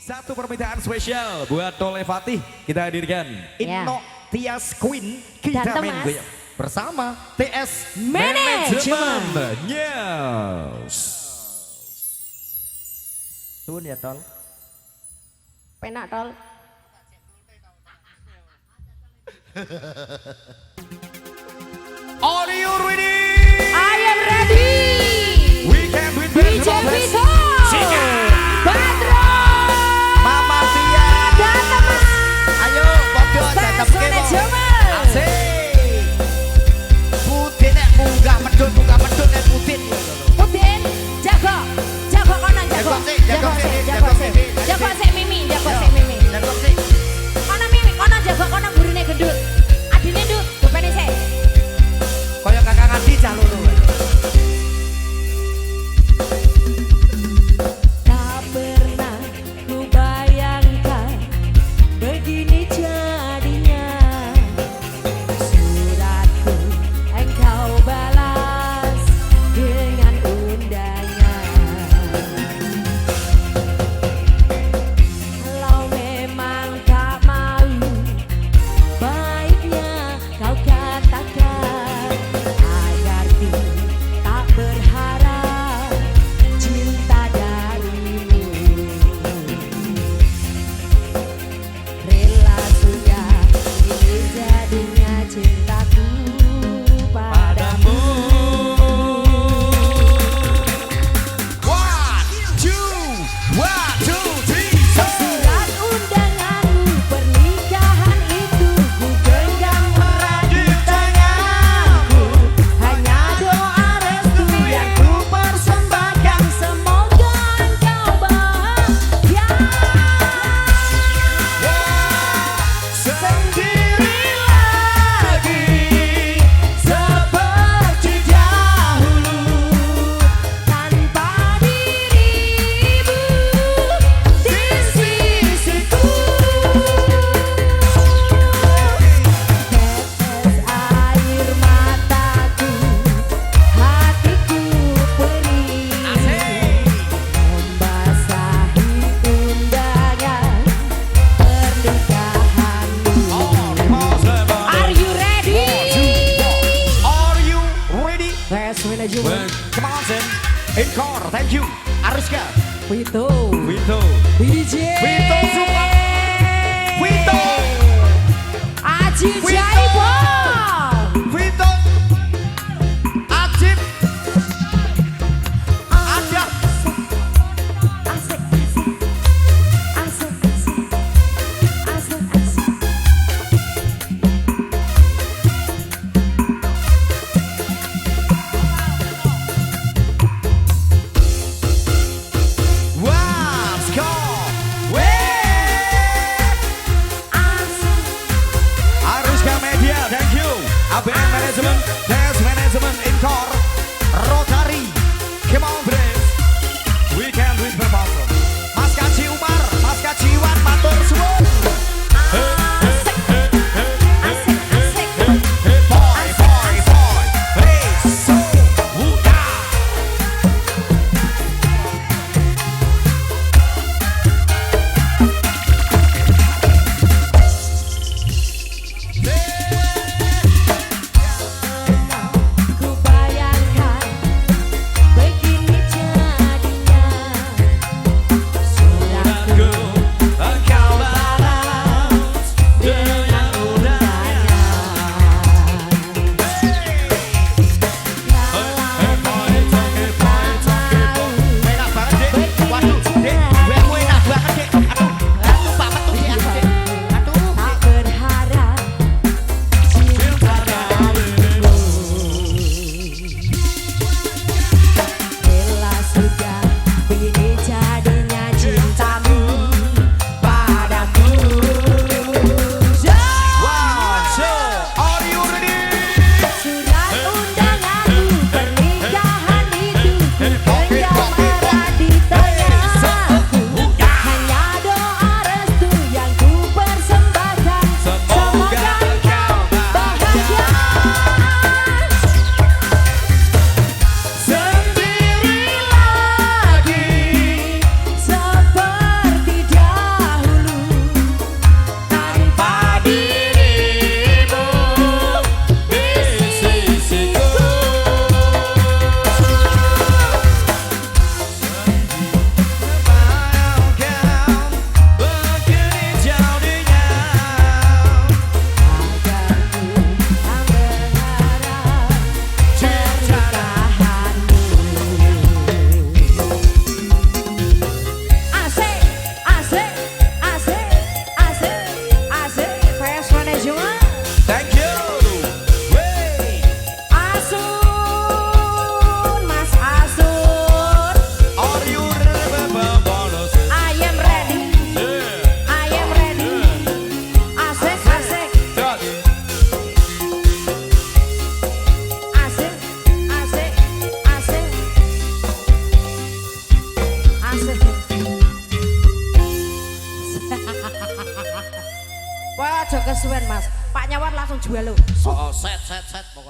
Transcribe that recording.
Satu permintaan spesial buat Tole Fatih kita hadirkan Inno Tias Queen kita main goyang bersama TS Management. Yes. Tuh ya Tol. Penak Tol. Are you ready? I am ready. We can do it better. DJ Vito. Badro. Mama Tia. Dan teman. Ayo podo TS Management. Asik. Putin nek munggah medun nek Putin. Putin, jago. Jago kono jago. Jago sik Mimi, jago sik Mimi. Jago sih. Kono Mimi, kono jago kono burine gendut. Adine nduk, bopene sik. Kaya kakak ngadi cah loro. Tak pernah ku bayangkan begini jadinya. Suratku engkau balas dengan undangan. Kalau memang tak mau, baiknya kau katakan agar ku tak berharap cinta darimu. Rela sudah ini jadinya cintaku padamu. One, two, three, Surat undanganmu pernikahan itu ku genggam erat di tanganku. Hanya doa restu yang ku persembahkan, semoga engkau bahagia. sendiri lagi seperti dahulu. Tanpa dirimu di sisiku. Tetes air mataku, hatiku perih, membasahi undangan pernikahanmu. Are you ready? Are you ready? TS Management. Come on, Zen. Encore, thank you. Ariska, Vito. Vito, DJ. Vito Super. Vito, Aji Vito. Jaibo. Vito, Ajib, ada. Asik, asik. Asik, asik. Asik, asik. Let's go. Asik. Ariska Media, thank you. Asik. Wah, aja kesuwen Mas. Pak Nyawar langsung jual lo. Oh, set pokoknya.